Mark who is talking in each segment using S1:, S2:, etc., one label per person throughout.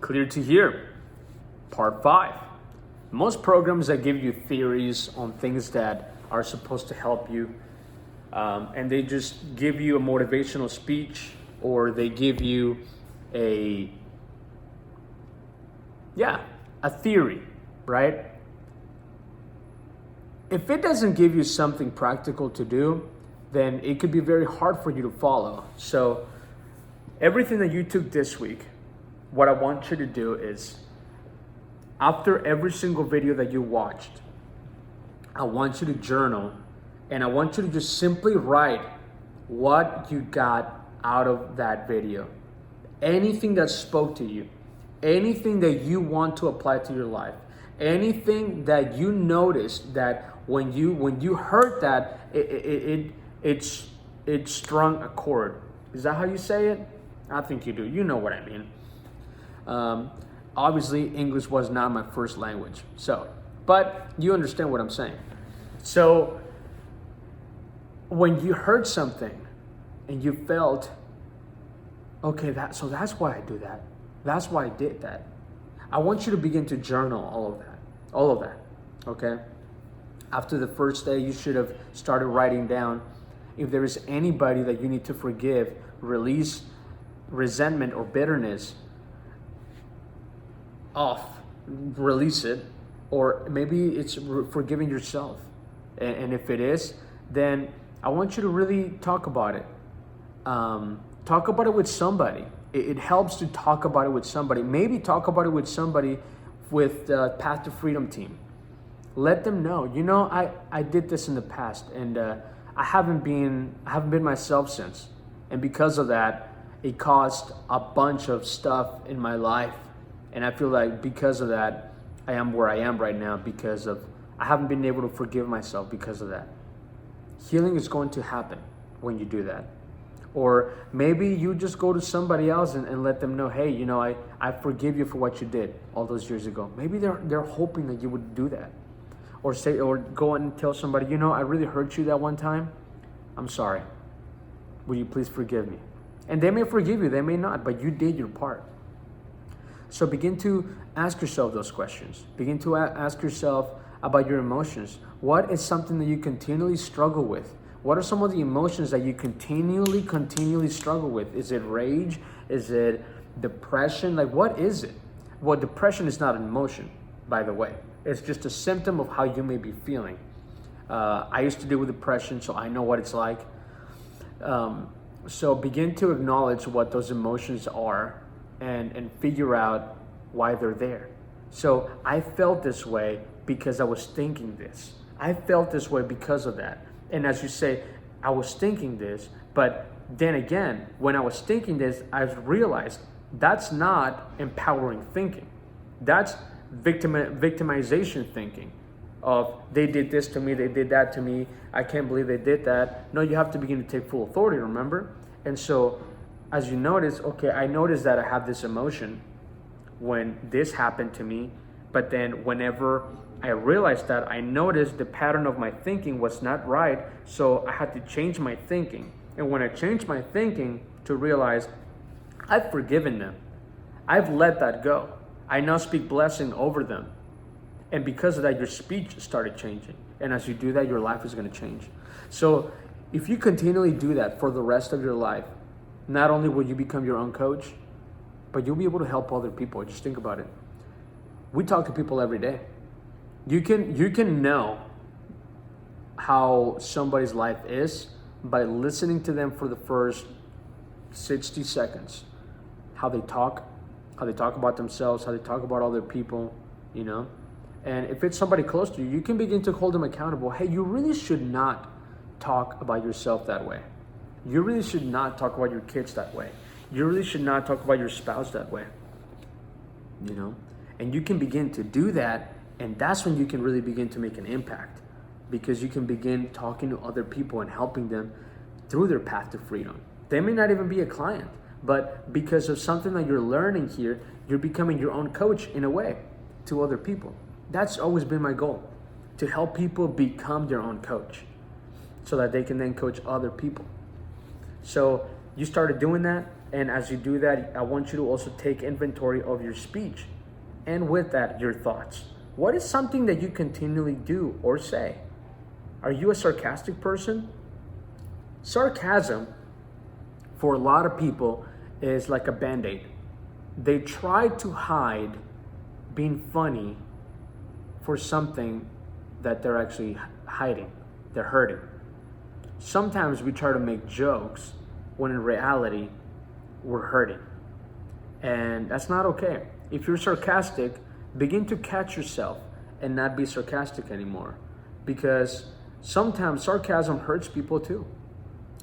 S1: Clear to hear, part 5. Most programs that give you theories on things that are supposed to help you, and they just give you a motivational speech, or they give you a theory, right? If it doesn't give you something practical to do, then it could be very hard for you to follow. So everything that you took this week, what I want you to do is, after every single video that you watched, I want you to journal, and I want you to just simply write what you got out of that video. Anything that spoke to you, anything that you want to apply to your life, anything that you noticed that when you heard that, it strung a chord. Is that how you say it? I think you do. You know what I mean. Obviously, English was not my first language. But you understand what I'm saying. So when you heard something and you felt, okay, that's why I do that. That's why I did that. I want you to begin to journal all of that, okay? After the first day, you should have started writing down if there is anybody that you need to forgive, release resentment or bitterness off, release it, or maybe it's forgiving yourself. And if it is, then I want you to really talk about it. Talk about it with somebody. It helps to talk about it with somebody. Maybe talk about it with somebody with the Path to Freedom team. Let them know, I did this in the past, and I haven't been myself since. And because of that, it caused a bunch of stuff in my life. And I feel like because of that, I am where I am right now because of I haven't been able to forgive myself because of that. Healing is going to happen when you do that. Or maybe you just go to somebody else and let them know, hey, I forgive you for what you did all those years ago. Maybe they're hoping that you would do that. Or go and tell somebody, I really hurt you that one time. I'm sorry. Will you please forgive me? And they may forgive you, they may not, but you did your part. So begin to ask yourself those questions. Begin to ask yourself about your emotions. What is something that you continually struggle with? What are some of the emotions that you continually struggle with? Is it rage? Is it depression? Like, what is it? Well, depression is not an emotion, by the way. It's just a symptom of how you may be feeling. I used to deal with depression, so I know what it's like. So begin to acknowledge what those emotions are and figure out why they're there. So I felt this way because I was thinking this. I felt this way because of that. And as you say, I was thinking this, but then again, when I was thinking this, I realized that's not empowering thinking. That's victimization thinking of they did this to me, they did that to me, I can't believe they did that. No, you have to begin to take full authority, remember? And so as you notice, okay, I noticed that I have this emotion when this happened to me, but then whenever I realized that, I noticed the pattern of my thinking was not right, so I had to change my thinking. And when I changed my thinking to realize I've forgiven them, I've let that go. I now speak blessing over them. And because of that, your speech started changing. And as you do that, your life is going to change. So if you continually do that for the rest of your life, not only will you become your own coach, but you'll be able to help other people. Just think about it. We talk to people every day. You can know how somebody's life is by listening to them for the first 60 seconds. How they talk about themselves, how they talk about other people, And if it's somebody close to you, you can begin to hold them accountable. Hey, you really should not talk about yourself that way. You really should not talk about your kids that way. You really should not talk about your spouse that way. And you can begin to do that, and that's when you can really begin to make an impact, because you can begin talking to other people and helping them through their path to freedom. They may not even be a client, but because of something that you're learning here, you're becoming your own coach in a way to other people. That's always been my goal, to help people become their own coach so that they can then coach other people. So you started doing that, And as you do that, I want you to also take inventory of your speech. And with that, your thoughts. What is something that you continually do or say? Are you a sarcastic person? Sarcasm, for a lot of people, is like a Band-Aid. They try to hide being funny for something that they're actually hiding. They're hurting. Sometimes we try to make jokes when in reality, we're hurting. And that's not okay. If you're sarcastic, begin to catch yourself and not be sarcastic anymore. Because sometimes sarcasm hurts people too.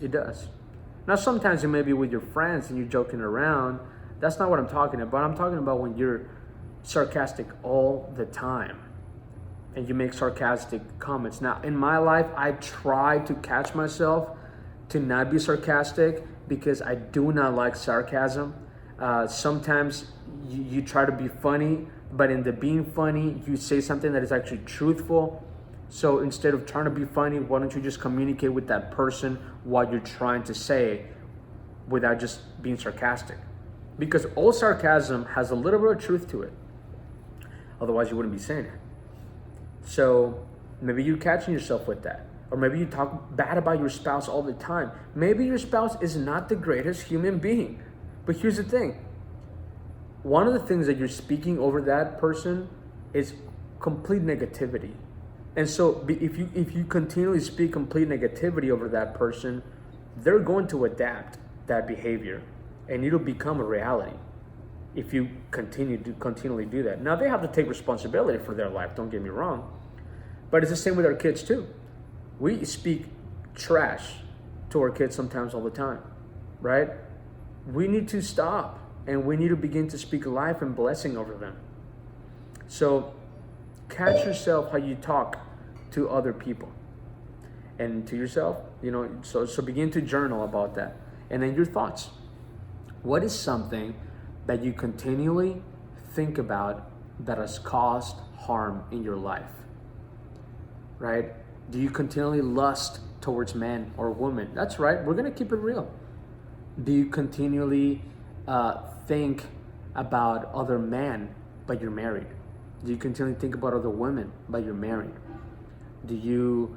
S1: It does. Now, sometimes it may be with your friends and you're joking around. That's not what I'm talking about. I'm talking about when you're sarcastic all the time and you make sarcastic comments. Now, in my life, I try to catch myself to not be sarcastic because I do not like sarcasm. Sometimes you try to be funny, but in the being funny, you say something that is actually truthful. So instead of trying to be funny, why don't you just communicate with that person what you're trying to say without just being sarcastic? Because all sarcasm has a little bit of truth to it. Otherwise, you wouldn't be saying it. So maybe you're catching yourself with that. Or maybe you talk bad about your spouse all the time. Maybe your spouse is not the greatest human being. But here's the thing. One of the things that you're speaking over that person is complete negativity. And so if you continually speak complete negativity over that person, they're going to adapt that behavior and it'll become a reality if you continually do that. Now, they have to take responsibility for their life, don't get me wrong. But it's the same with our kids too. We speak trash to our kids sometimes all the time, right? We need to stop and we need to begin to speak life and blessing over them. So catch yourself how you talk to other people and to yourself, so begin to journal about that. And then your thoughts. What is something that you continually think about that has caused harm in your life, right? Do you continually lust towards men or women? That's right, we're gonna keep it real. Do you continually think about other men, but you're married? Do you continually think about other women, but you're married? Do you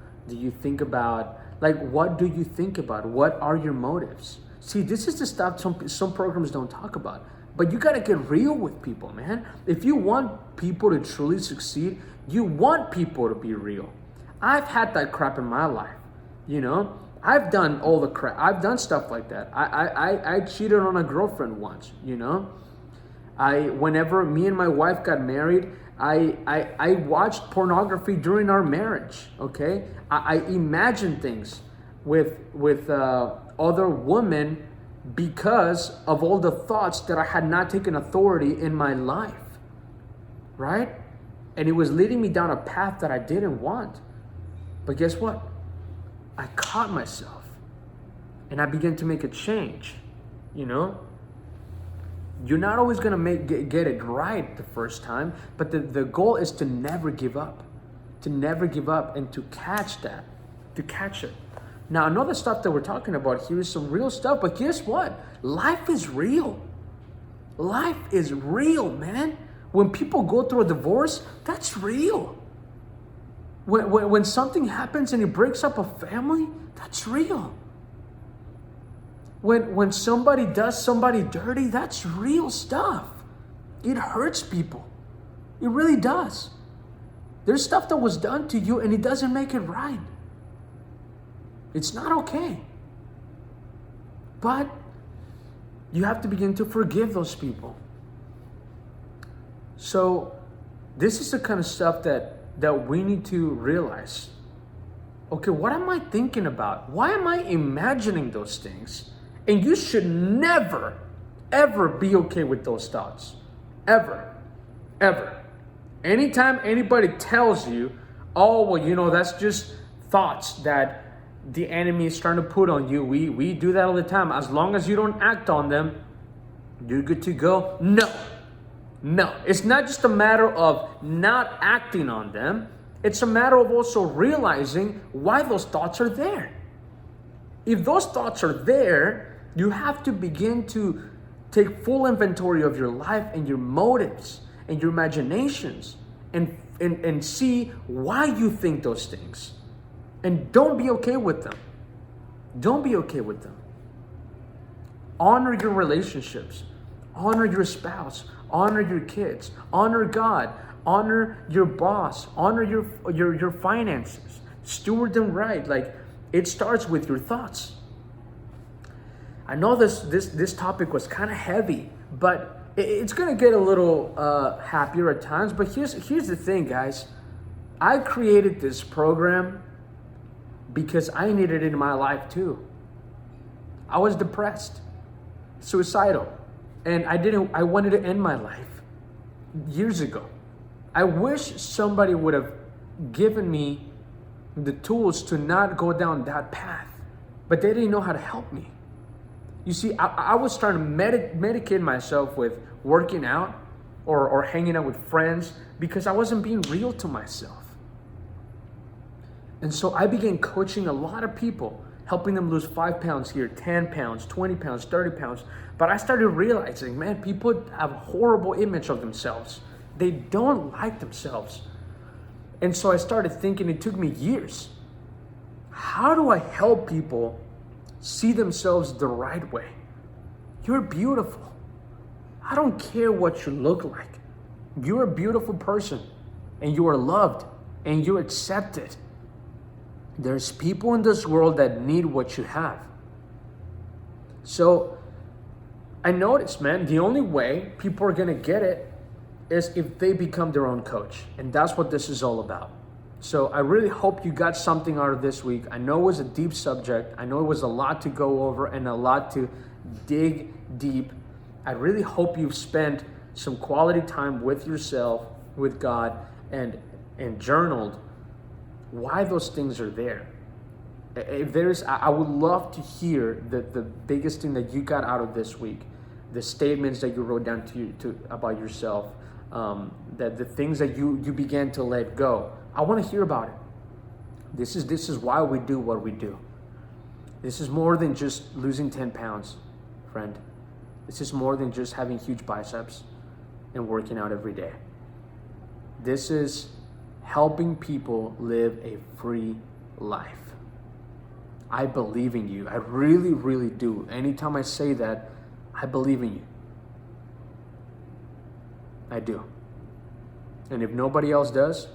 S1: think about, what do you think about? What are your motives? See, this is the stuff some programs don't talk about. But you gotta get real with people, man. If you want people to truly succeed, you want people to be real. I've had that crap in my life, I've done all the crap. I've done stuff like that. I cheated on a girlfriend once, Whenever me and my wife got married, I watched pornography during our marriage, okay? I imagined things with other women because of all the thoughts that I had not taken authority in my life, right? And it was leading me down a path that I didn't want. But guess what? I caught myself and I began to make a change, You're not always gonna get it right the first time, but the goal is to never give up, and to catch it. Now, another stuff that we're talking about here is some real stuff, but guess what? Life is real. Life is real, man. When people go through a divorce, that's real. When something happens and it breaks up a family, that's real. When somebody does somebody dirty, that's real stuff. It hurts people. It really does. There's stuff that was done to you and it doesn't make it right. It's not okay. But you have to begin to forgive those people. So this is the kind of stuff that we need to realize. Okay, what am I thinking about? Why am I imagining those things? And you should never, ever be okay with those thoughts. Ever. Ever. Anytime anybody tells you, oh, well, that's just thoughts that the enemy is trying to put on you. We do that all the time. As long as you don't act on them, you're good to go. No. It's not just a matter of not acting on them. It's a matter of also realizing why those thoughts are there. If those thoughts are there, You have to begin to take full inventory of your life and your motives and your imaginations and see why you think those things. And don't be okay with them. Don't be okay with them. Honor your relationships. Honor your spouse. Honor your kids. Honor God. Honor your boss. Honor your finances. Steward them right. Like, it starts with your thoughts. I know this topic was kind of heavy, but it's gonna get a little happier at times. But here's the thing, guys. I created this program because I needed it in my life too. I was depressed, suicidal, and I wanted to end my life years ago. I wish somebody would have given me the tools to not go down that path, but they didn't know how to help me. You see, I was trying to medicate myself with working out or hanging out with friends because I wasn't being real to myself. And so I began coaching a lot of people, helping them lose 5 pounds here, 10 pounds, 20 pounds, 30 pounds. But I started realizing, man, people have a horrible image of themselves. They don't like themselves. And so I started thinking, it took me years. How do I help people see themselves the right way? You're beautiful. I don't care what you look like. You're a beautiful person, and you are loved, and you're accepted. There's people in this world that need what you have. So I noticed, man, the only way people are gonna get it is if they become their own coach. And that's what this is all about. So I really hope you got something out of this week. I know it was a deep subject. I know it was a lot to go over and a lot to dig deep. I really hope you've spent some quality time with yourself, with God, and journaled why those things are there. If there's, I would love to hear the biggest thing that you got out of this week, the statements that you wrote down to about yourself, that the things that you began to let go. I want to hear about it. This is why we do what we do. This is more than just losing 10 pounds, friend. This is more than just having huge biceps and working out every day. This is helping people live a free life. I believe in you. I really, really do. Anytime I say that, I believe in you. I do. And if nobody else does,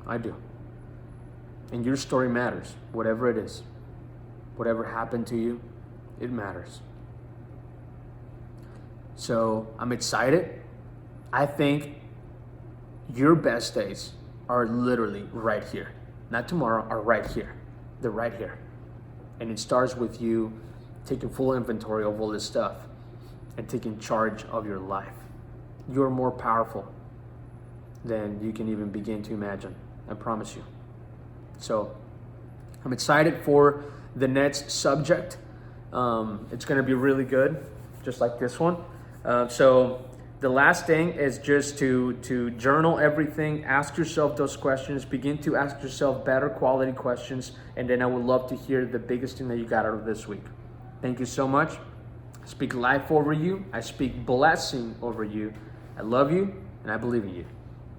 S1: I do. And your story matters, whatever it is. Whatever happened to you, it matters. So I'm excited. I think your best days are literally right here. Not tomorrow, are right here. They're right here. And it starts with you taking full inventory of all this stuff and taking charge of your life. You're more powerful than you can even begin to imagine. I promise you. So I'm excited for the next subject. It's going to be really good, just like this one. So the last thing is just to journal everything, ask yourself those questions, begin to ask yourself better quality questions, and then I would love to hear the biggest thing that you got out of this week. Thank you so much. I speak life over you. I speak blessing over you. I love you, and I believe in you.